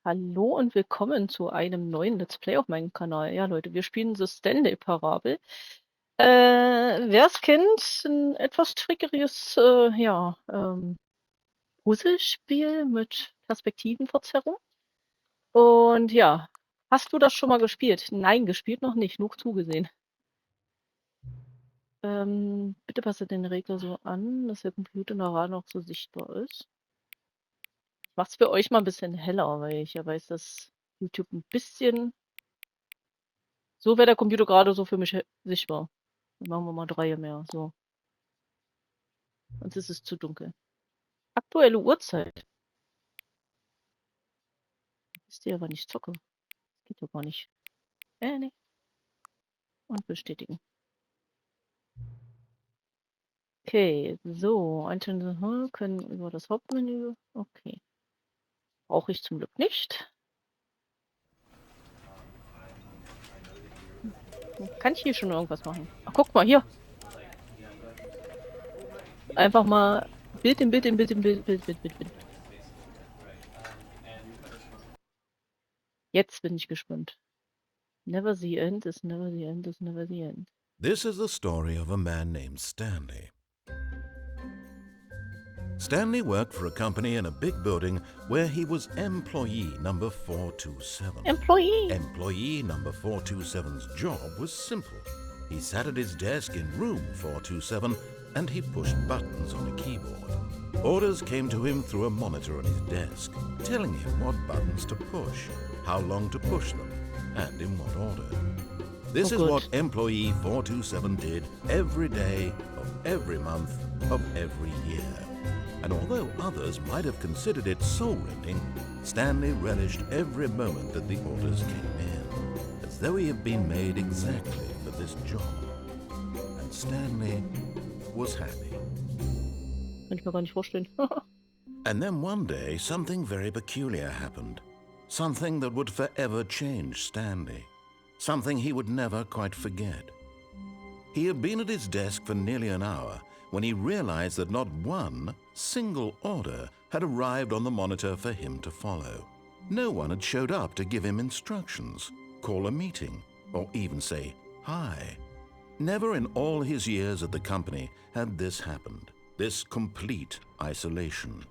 Hallo und willkommen zu einem neuen Let's Play auf meinem Kanal. Ja, Leute, wir spielen The Stanley Parable. Wer es kennt, ein etwas trickiges, Puzzlespiel mit Perspektivenverzerrung. Und ja, hast du das schon mal gespielt? Nein, gespielt noch nicht, nur zugesehen. Bitte passe den Regler so an, dass der Computer nachher noch so sichtbar ist. Ich mach's für euch mal ein bisschen heller, weil ich ja weiß, dass YouTube ein bisschen. So wäre der Computer gerade so für mich sichtbar. Dann machen wir mal 3 mehr. So. Sonst ist es zu dunkel. Aktuelle Uhrzeit. Wisst ihr, wann ich zocke? Geht ja gar nicht. Nee. Und bestätigen. Okay, so. Einzelne können über das Hauptmenü. Okay. Brauche ich zum Glück nicht. Kann ich hier schon irgendwas machen? Ach, guck mal, hier. Einfach mal Bild in Bild in Bild in Bild, Bild, Bild, Bild, Bild. Jetzt bin ich gespannt. Never the end is never the end is never the end. This is the story of a man named Stanley. Stanley worked for a company in a big building where he was employee number 427. Employee! Employee number 427's job was simple. He sat at his desk in room 427 and he pushed buttons on a keyboard. Orders came to him through a monitor on his desk, telling him what buttons to push, how long to push them, and in what order. This is what employee 427 did every day of every month of every year. And although others might have considered it soul-rending, Stanley relished every moment that the orders came in, as though he had been made exactly for this job. And Stanley was happy. Kann ich mir gar nicht vorstellen. And then one day, something very peculiar happened. Something that would forever change Stanley. Something he would never quite forget. He had been at his desk for nearly an hour when he realized that not one single order had arrived on the monitor for him to follow. No one had showed up to give him instructions, call a meeting, or even say hi. Never in all his years at the company had this happened, this complete isolation.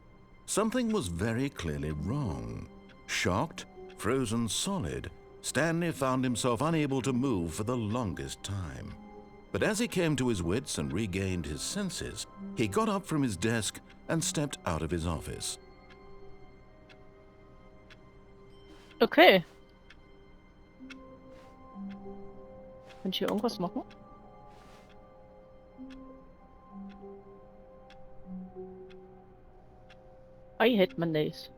Something was very clearly wrong. Shocked, frozen solid, Stanley found himself unable to move for the longest time. But as he came to his wits and regained his senses, he got up from his desk and stepped out of his office. Okay. Kann ich hier irgendwas machen? I hate Mondays.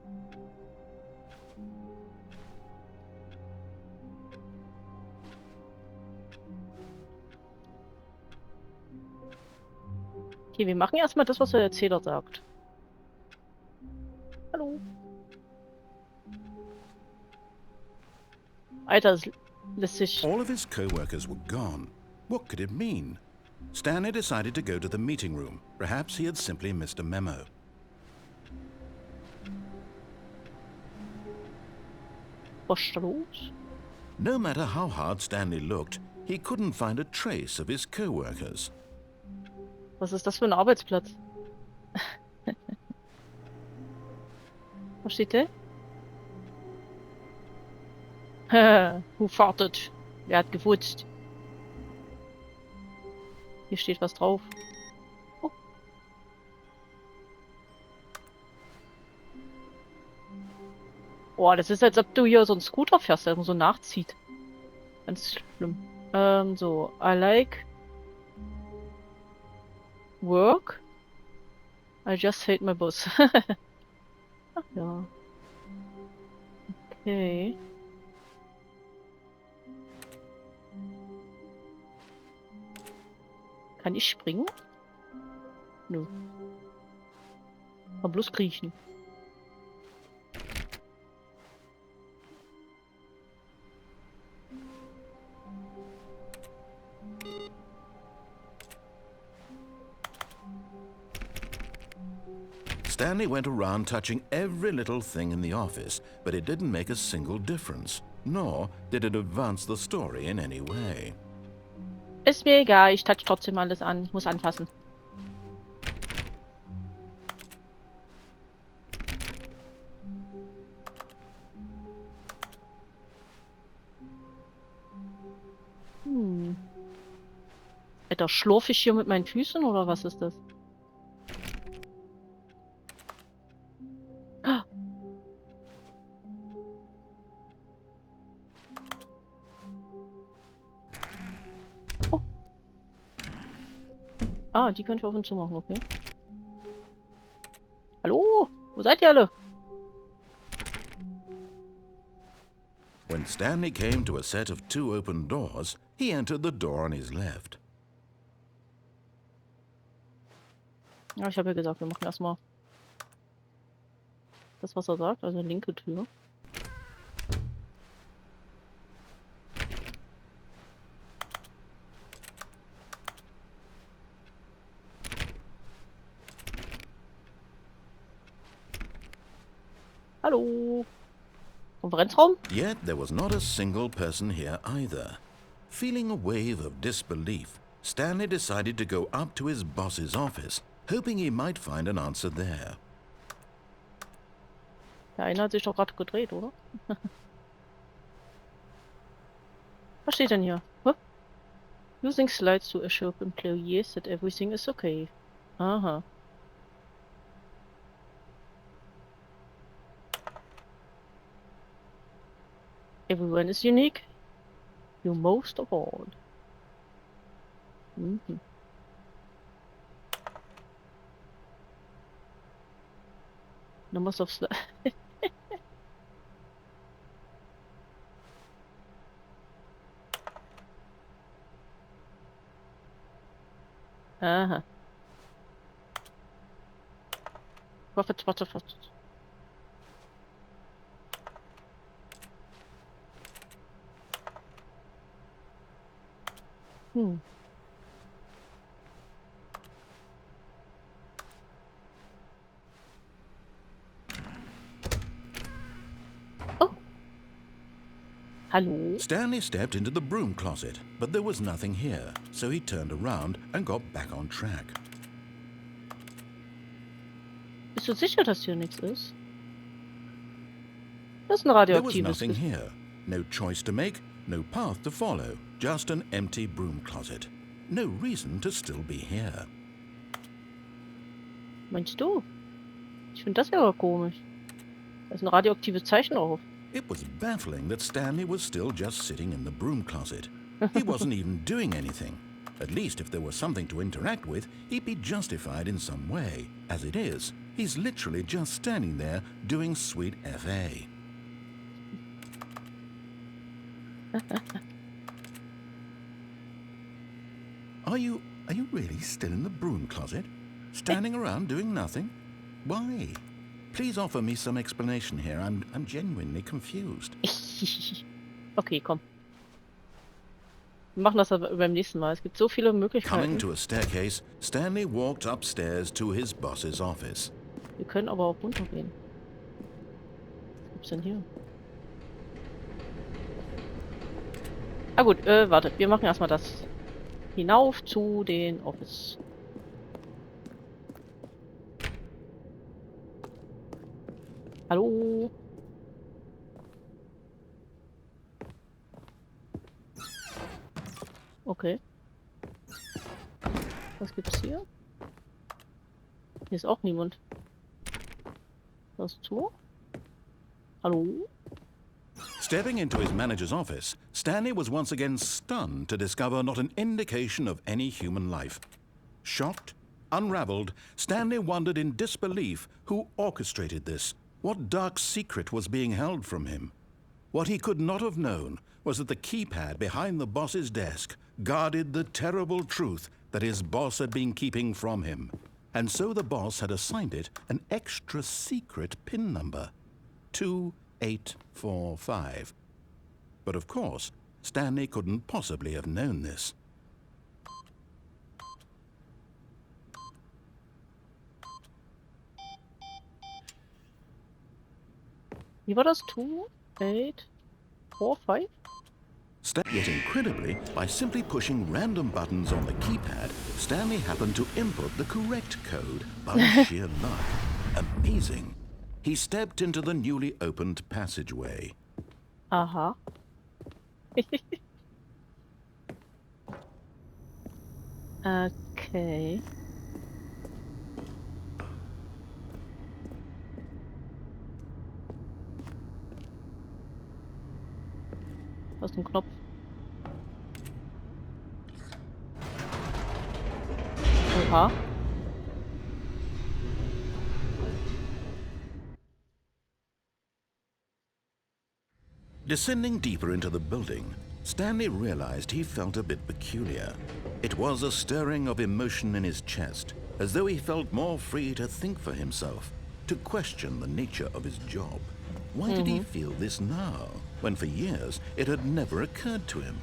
Okay, wir machen erstmal das, was der Erzähler sagt. Hallo. Alter, das lässt sich... All of his co-workers were gone. What could it mean? Stanley decided to go to the meeting room. Perhaps he had simply missed a memo. Was ist da los? No matter how hard Stanley looked, he couldn't find a trace of his co-workers. Was ist das für ein Arbeitsplatz? Was steht da? Who farted? Wer hat gefurzt? Hier steht was drauf. Oh. Boah, das ist, als ob du hier so einen Scooter fährst, der so nachzieht. Ganz schlimm. So, I like work. I just hate my boss. Ach ja. Okay. Kann ich springen? Nö. Kann bloß kriechen. Stanley went around touching every little thing in the office, but it didn't make a single difference, nor did it advance the story in any way. Ist mir egal, ich touch trotzdem alles an. Ich muss anfassen. Alter, schlurfe ich hier mit meinen Füßen oder was ist das? Ah. Oh. Ah, die können ich auf und zu machen, okay. Hallo? Wo seid ihr alle? When Stanley came to a set of 2 open doors, he entered the door on his left. Ja, ich habe ja gesagt, wir machen erstmal das, was er sagt, also linke Tür. Hallo? Konferenzraum? Yet there was not a single person here either. Feeling a wave of disbelief, Stanley decided to go up to his boss's office, hoping he might find an answer there. Der eine hat sich doch gerade gedreht, oder? Was steht denn hier? Huh? Using slides to assure employees that everything is okay. Aha. Everyone is unique. You most of all. Mhm. Numbers of slides. Aha. Profit. Oh. Hallo? Stanley stepped into the broom closet, but there was nothing here, so he turned around and got back on track. Bist du sicher, dass hier nichts ist? Das ist ein There was radioaktives nothing here. No choice to make, no path to follow, just an empty broom closet. No reason to still be here. Meinst du? Ich finde das ja komisch. Da ist ein radioaktives Zeichen drauf. It was baffling that Stanley was still just sitting in the broom closet. He wasn't even doing anything. At least if there was something to interact with, he'd be justified in some way. As it is, he's literally just standing there doing sweet FA. Are you really still in the broom closet? Standing around doing nothing? Why? Please offer me some explanation here. I'm genuinely confused. Okay, komm. Wir machen das aber beim nächsten Mal. Es gibt so viele Möglichkeiten. Coming to a staircase, Stanley walked upstairs to his boss's office. Wir können aber auch runtergehen. Was gibt's denn hier? Ah gut, wartet. Wir machen erstmal das. Hinauf zu den Office. Hallo? Okay. Was gibt's hier? Hier ist auch niemand. Das ist zu. Hallo? Stepping into his manager's office, Stanley was once again stunned to discover not an indication of any human life. Shocked, unraveled, Stanley wondered in disbelief who orchestrated this, what dark secret was being held from him. What he could not have known was that the keypad behind the boss's desk guarded the terrible truth that his boss had been keeping from him. And so the boss had assigned it an extra secret PIN number, 2845. But of course, Stanley couldn't possibly have known this. Wie war das? 2, 8, 4, 5? Yet incredibly, by simply pushing random buttons on the keypad, Stanley happened to input the correct code by sheer luck. Amazing. He stepped into the newly opened passageway. Aha. Okay. Was ist ein Knopf? Oha. Descending deeper into the building, Stanley realized he felt a bit peculiar. It was a stirring of emotion in his chest, as though he felt more free to think for himself, to question the nature of his job. Why did he feel this now, when for years it had never occurred to him?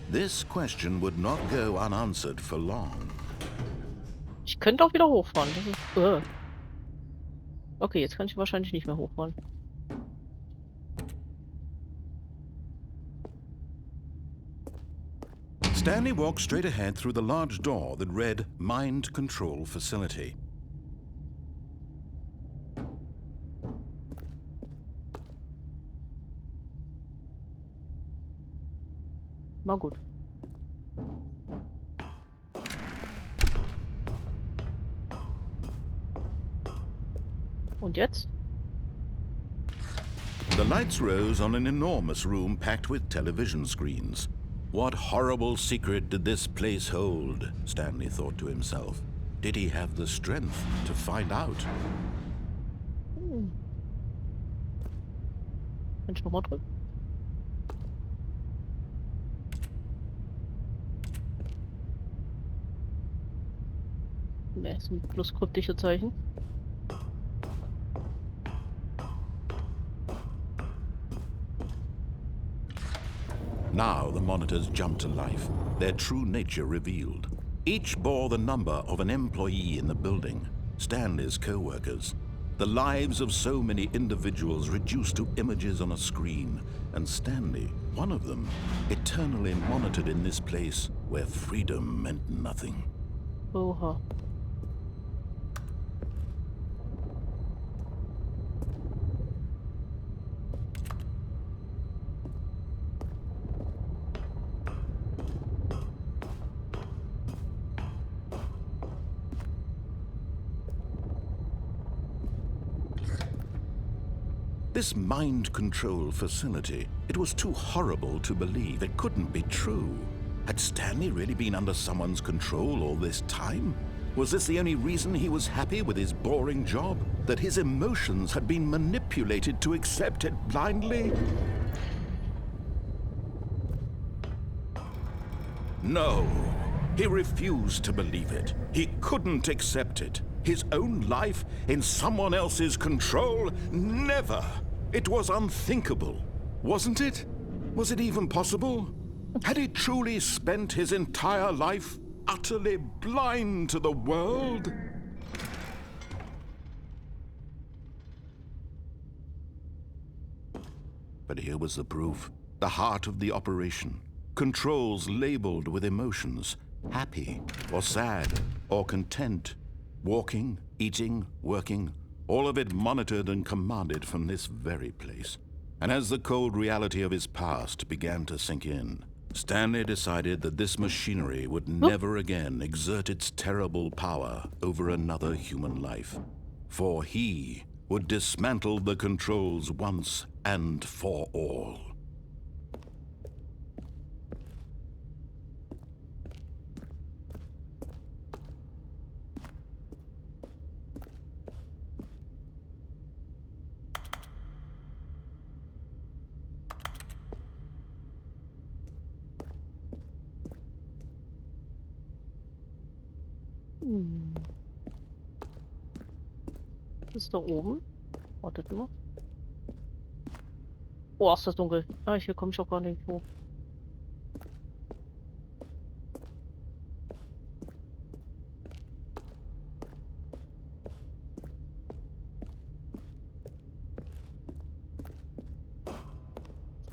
This question would not go unanswered for long. Ich könnte auch wieder hochfahren. Das ist, okay, jetzt kann ich wahrscheinlich nicht mehr hochfahren. Stanley walked straight ahead through the large door that read Mind Control Facility. Na gut. Und jetzt? The lights rose on an enormous room packed with television screens. What horrible secret did this place hold? Stanley thought to himself. Did he have the strength to find out? Kann ich nochmal drücken? Ne, ist ein bloß kryptische Zeichen. Now the monitors jumped to life, their true nature revealed. Each bore the number of an employee in the building, Stanley's co-workers. The lives of so many individuals reduced to images on a screen, and Stanley, one of them, eternally monitored in this place where freedom meant nothing. Oha. This mind control facility, it was too horrible to believe. It couldn't be true. Had Stanley really been under someone's control all this time? Was this the only reason he was happy with his boring job? That his emotions had been manipulated to accept it blindly? No, he refused to believe it. He couldn't accept it. His own life in someone else's control? Never! It was unthinkable, wasn't it? Was it even possible? Had he truly spent his entire life utterly blind to the world? But here was the proof. The heart of the operation. Controls labeled with emotions. Happy, or sad, or content. Walking, eating, working, all of it monitored and commanded from this very place. And as the cold reality of his past began to sink in, Stanley decided that this machinery would never again exert its terrible power over another human life. For he would dismantle the controls once and for all. Was ist da oben? Wartet mal. Oh, ist das dunkel. Ah, hier komme ich auch gar nicht hoch.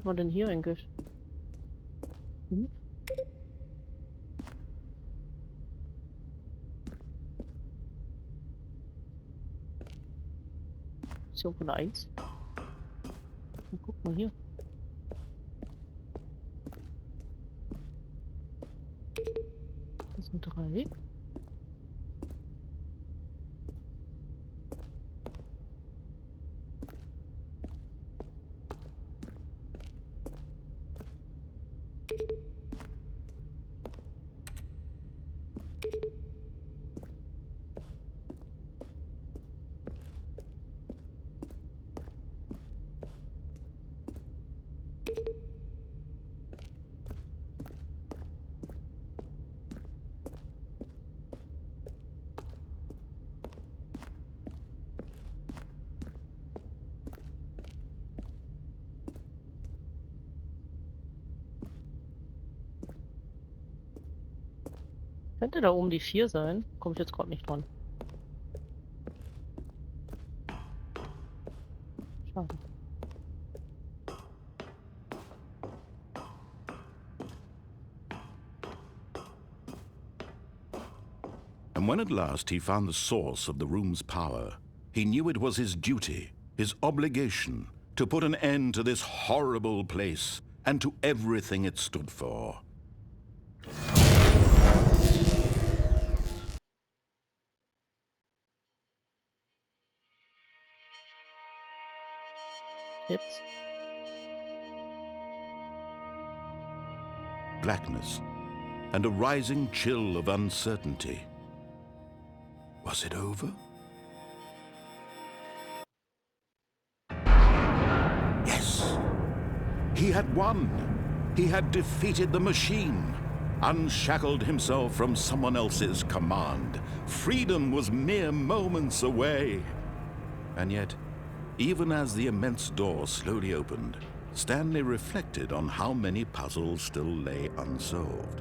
Was war denn hier eigentlich? Hm? Ist hier irgendwo eine 1? Guck mal hier. Das sind 3. Könnte da oben die 4 sein? Komme ich jetzt gerade nicht dran. Schade. And when at last he found the source of the room's power, he knew it was his duty, his obligation, to put an end to this horrible place and to everything it stood for. Jetzt. Blackness and a rising chill of uncertainty. Was it over? Yes! He had won! He had defeated the machine, unshackled himself from someone else's command. Freedom was mere moments away. And yet, even as the immense door slowly opened, Stanley reflected on how many puzzles still lay unsolved.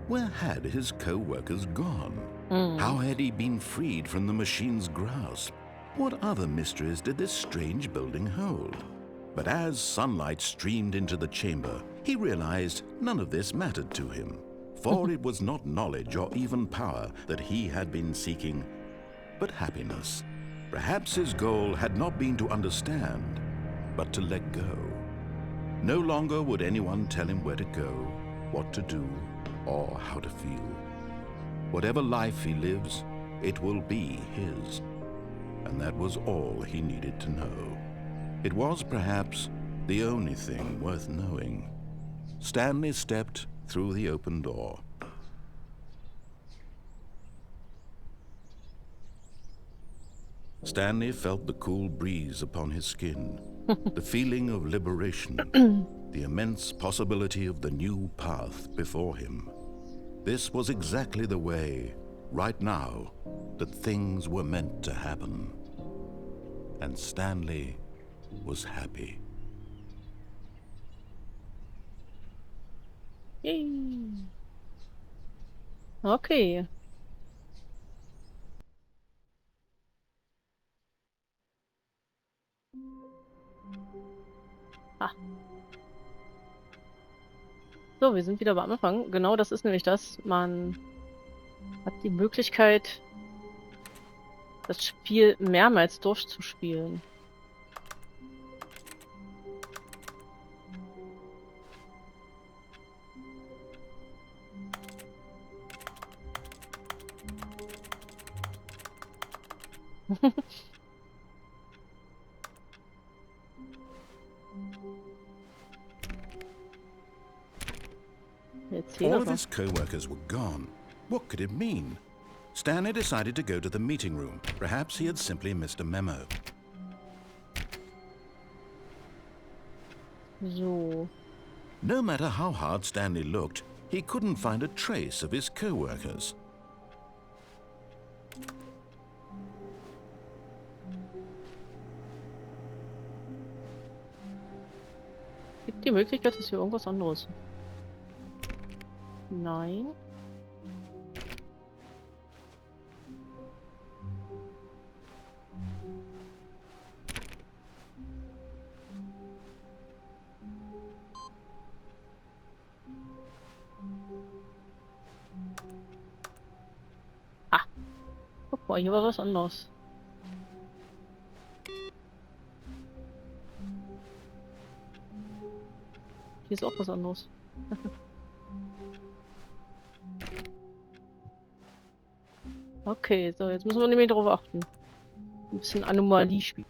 Where had his co-workers gone? How had he been freed from the machine's grasp? What other mysteries did this strange building hold? But as sunlight streamed into the chamber, he realized none of this mattered to him, for it was not knowledge or even power that he had been seeking, but happiness. Perhaps his goal had not been to understand, but to let go. No longer would anyone tell him where to go, what to do, or how to feel. Whatever life he lives, it will be his. And that was all he needed to know. It was perhaps the only thing worth knowing. Stanley stepped through the open door. Stanley felt the cool breeze upon his skin, the feeling of liberation, the immense possibility of the new path before him. This was exactly the way, right now, that things were meant to happen. And Stanley was happy. Yay. Okay. Ah. So, wir sind wieder am Anfang. Genau das ist nämlich das. Man hat die Möglichkeit, das Spiel mehrmals durchzuspielen. All of his co-workers were gone. What could it mean? Stanley decided to go to the meeting room. Perhaps he had simply missed a memo. So. No matter how hard Stanley looked, he couldn't find a trace of his co-workers. Gibt die Möglichkeit, dass hier irgendwas anderes? Nein. Boah, hier war was anderes. Hier ist auch was anderes. Okay, so, jetzt müssen wir nämlich darauf achten. Ein bisschen Anomalie spielen.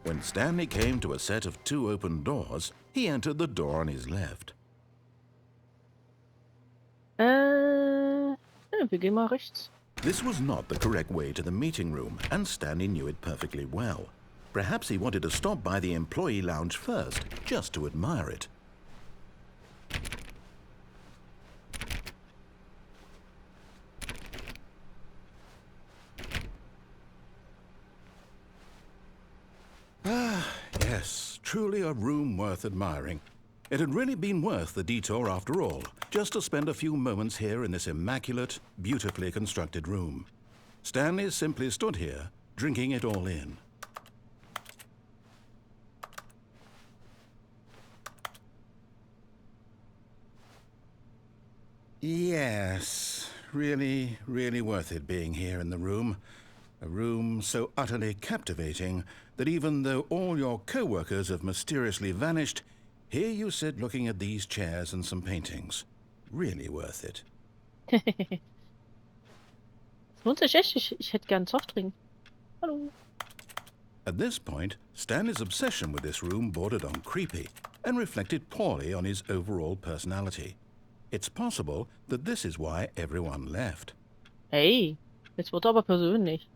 When Stanley came to a set of 2 open doors, he entered the door on his left. Ja, wir gehen mal rechts. This was not the correct way to the meeting room, and Stanley knew it perfectly well. Perhaps he wanted to stop by the employee lounge first, just to admire it. Yes, truly a room worth admiring. It had really been worth the detour after all, just to spend a few moments here in this immaculate, beautifully constructed room. Stanley simply stood here, drinking it all in. Yes, really, really worth it being here in the room. A room so utterly captivating that even though all your co-workers have mysteriously vanished, here you sit looking at these chairs and some paintings. Really worth it. Es lohnt sich echt. Ich hätte gern einen Softdrink. Hallo. At this point, Stanley's obsession with this room bordered on creepy and reflected poorly on his overall personality. It's possible that this is why everyone left. Hey, jetzt wird er aber persönlich.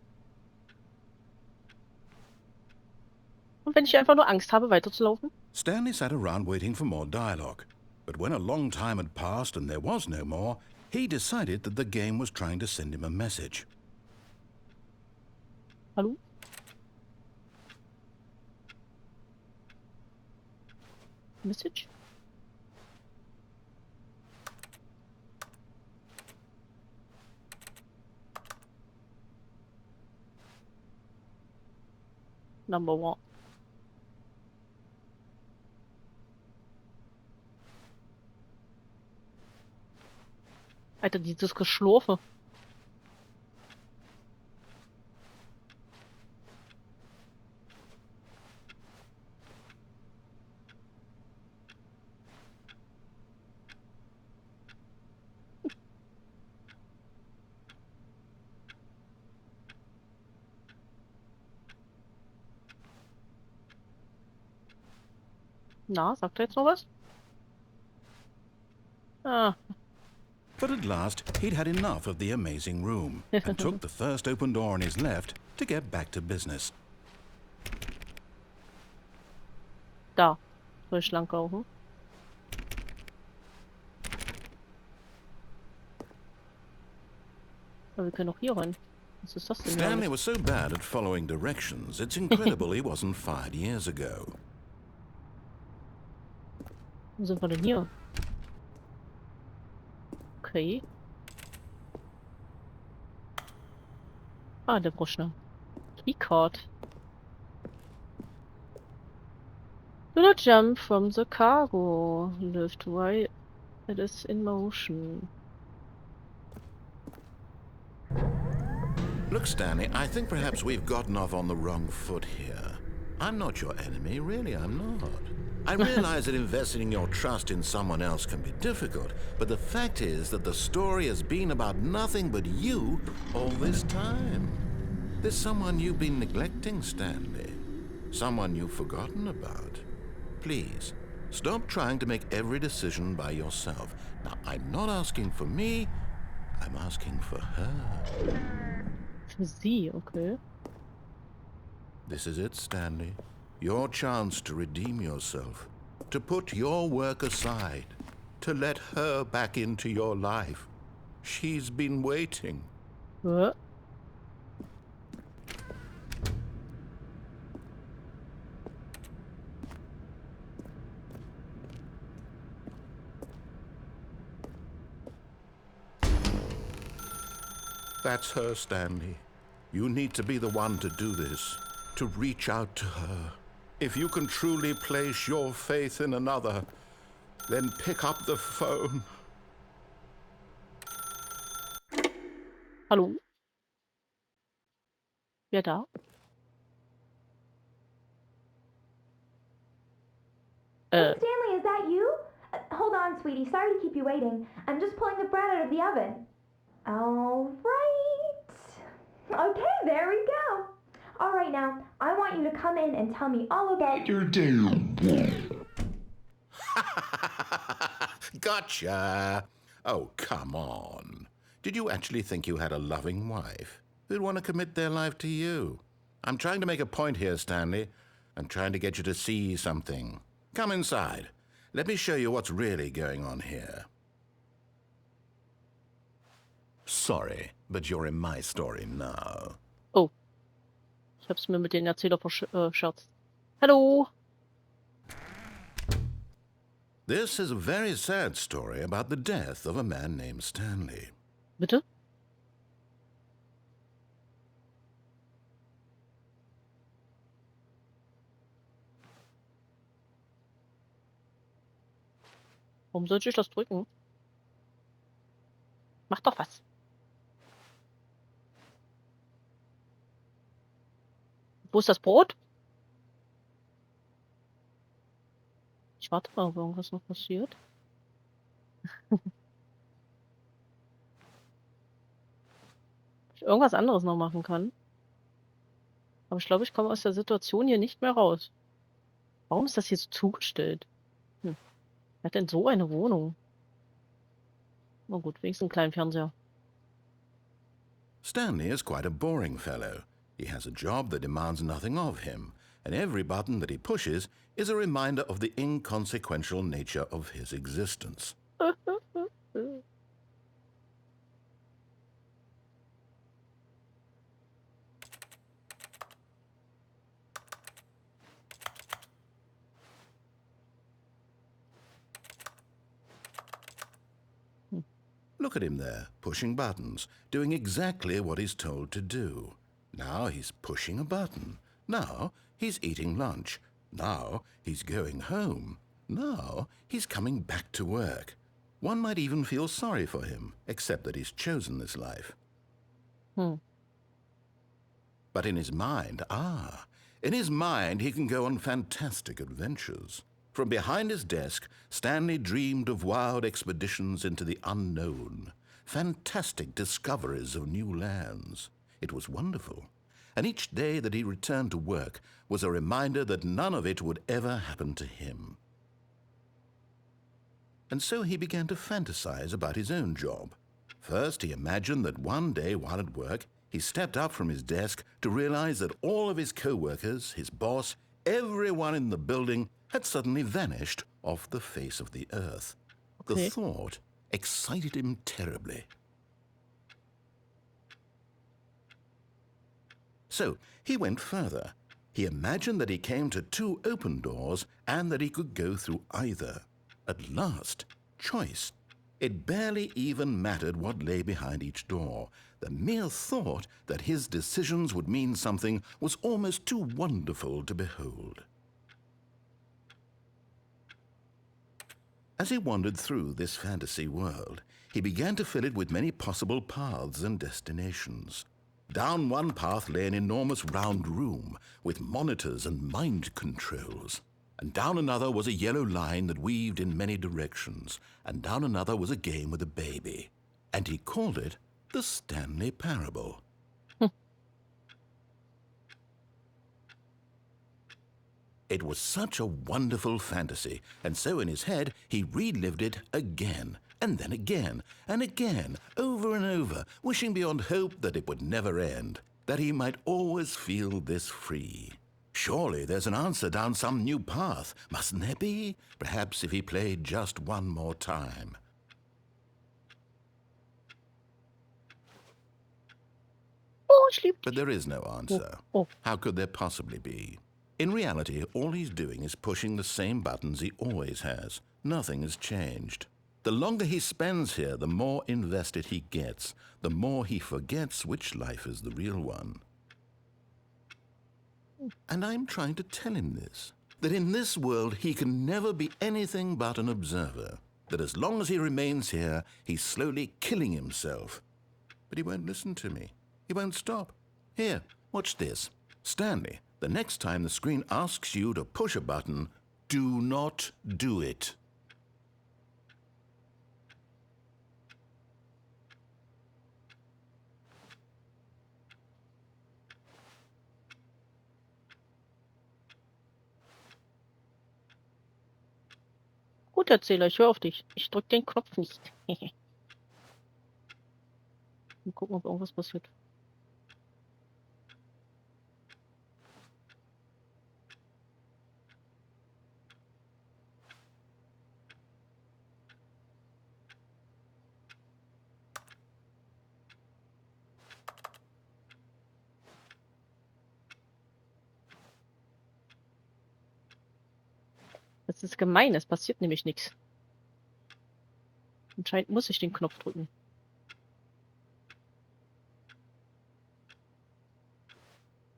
Und wenn ich einfach nur Angst habe, weiterzulaufen? Stanley sat around waiting for more dialogue, but when a long time had passed and there was no more, he decided that the game was trying to send him a message. Hallo? Message? Number 1. Alter, dieses Geschlurfe. Na, sagt er jetzt noch was? Ah, But at last, he'd had enough of the amazing room and took the first open door on his left to get back to business. da. Soll ich lang kaufen? Aber wir können auch hier rein. Was ist das denn? Stanley was so bad at following directions, it's incredible he wasn't fired years ago. Wo sind wir denn hier? Okay. Ah, der Bruschner. Keycard. Do not jump from the cargo. Lift while it is in motion. Look, Stanley, I think perhaps we've gotten off on the wrong foot here. I'm not your enemy, really, I'm not. I realize that investing your trust in someone else can be difficult, but the fact is that the story has been about nothing but you all this time. There's someone you've been neglecting, Stanley. Someone you've forgotten about. Please, stop trying to make every decision by yourself. Now, I'm not asking for me, I'm asking for her. Für sie, okay. This is it, Stanley. Your chance to redeem yourself, to put your work aside, to let her back into your life. She's been waiting. Hä? That's her, Stanley. You need to be the one to do this, to reach out to her. If you can truly place your faith in another, then pick up the phone. Hallo? Wer da? Hey, Stanley, is that you? Hold on, sweetie. Sorry to keep you waiting. I'm just pulling the bread out of the oven. All right. Okay, there we go. All right, now, I want you to come in and tell me all about your day. Gotcha! Oh, come on. Did you actually think you had a loving wife who'd want to commit their life to you? I'm trying to make a point here, Stanley. I'm trying to get you to see something. Come inside. Let me show you what's really going on here. Sorry, but you're in my story now. Oh. Ich hab's mir mit den Erzähler verscherzt. Hallo? This is a very sad story about the death of a man named Stanley. Bitte? Warum sollte ich das drücken? Mach doch was. Wo ist das Brot? Ich warte mal, ob irgendwas noch passiert. Ob ich irgendwas anderes noch machen kann. Aber ich glaube, ich komme aus der Situation hier nicht mehr raus. Warum ist das hier so zugestellt? Wer hat denn so eine Wohnung? Na gut, wenigstens einen kleinen Fernseher. Stanley is quite a boring fellow. He has a job that demands nothing of him, and every button that he pushes is a reminder of the inconsequential nature of his existence. Look at him there, pushing buttons, doing exactly what he's told to do. Now he's pushing a button. Now he's eating lunch. Now he's going home. Now he's coming back to work. One might even feel sorry for him, except that he's chosen this life. But in his mind, he can go on fantastic adventures. From behind his desk, Stanley dreamed of wild expeditions into the unknown, fantastic discoveries of new lands. It was wonderful, and each day that he returned to work was a reminder that none of it would ever happen to him. And so he began to fantasize about his own job. First, he imagined that one day while at work, he stepped up from his desk to realize that all of his co-workers, his boss, everyone in the building had suddenly vanished off the face of the earth. Okay. The thought excited him terribly. So he went further. He imagined that he came to two open doors and that he could go through either. At last, choice. It barely even mattered what lay behind each door. The mere thought that his decisions would mean something was almost too wonderful to behold. As he wandered through this fantasy world, he began to fill it with many possible paths and destinations. Down one path lay an enormous round room with monitors and mind controls. And down another was a yellow line that weaved in many directions. And down another was a game with a baby. And he called it The Stanley Parable. It was such a wonderful fantasy, and so in his head he relived it again, and then again, and again, over and over, wishing beyond hope that it would never end, that he might always feel this free. Surely there's an answer down some new path, mustn't there be? Perhaps if he played just one more time. Oh, ich liebe dich. But there is no answer. How could there possibly be? In reality, all he's doing is pushing the same buttons he always has. Nothing has changed. The longer he spends here, the more invested he gets, the more he forgets which life is the real one. And I'm trying to tell him this, that in this world he can never be anything but an observer, that as long as he remains here, he's slowly killing himself. but he won't listen to me. He won't stop. Here, watch this. Stanley, the next time the screen asks you to push a button, do not do it. Gut, Erzähler, ich höre auf dich. Ich drück den Knopf nicht. Mal gucken, ob irgendwas passiert. Das ist gemein, es passiert nämlich nichts. Anscheinend muss ich den Knopf drücken.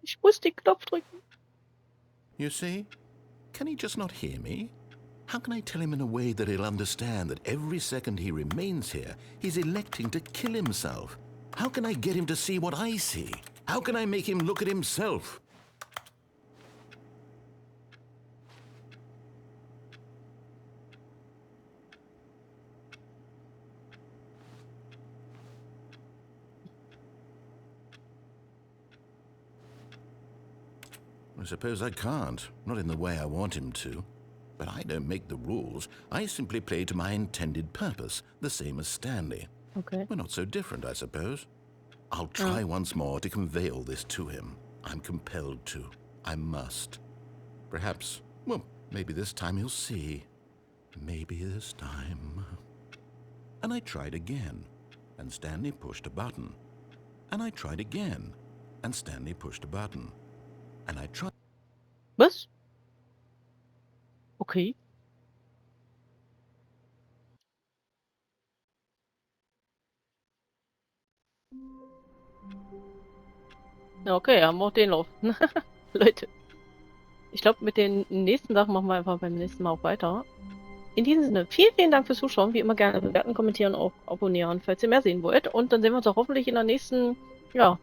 Ich muss den Knopf drücken. You see? Can he just not hear me? How can I tell him in a way that he'll understand that every second he remains here, he's electing to kill himself? How can I get him to see what I see? How can I make him look at himself? I suppose I can't, not in the way I want him to. But I don't make the rules. I simply play to my intended purpose, the same as Stanley. Okay. We're not so different, I suppose. I'll try once more to convey all this to him. I'm compelled to. I must. Perhaps, well, maybe this time he'll see. Maybe this time. And I tried again, and Stanley pushed a button. And I tried again, and Stanley pushed a button. And I tried. Was? Okay. Ja, okay, haben wir auch den Lauf. Leute. Ich glaube, mit den nächsten Sachen machen wir einfach beim nächsten Mal auch weiter. In diesem Sinne, vielen, vielen Dank fürs Zuschauen. Wie immer gerne bewerten, kommentieren, auch abonnieren, falls ihr mehr sehen wollt. Und dann sehen wir uns auch hoffentlich in der nächsten, ja,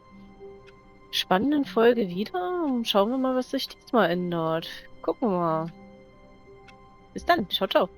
spannenden Folge wieder. Und schauen wir mal, was sich diesmal ändert. Gucken wir mal. Bis dann. Ciao, ciao.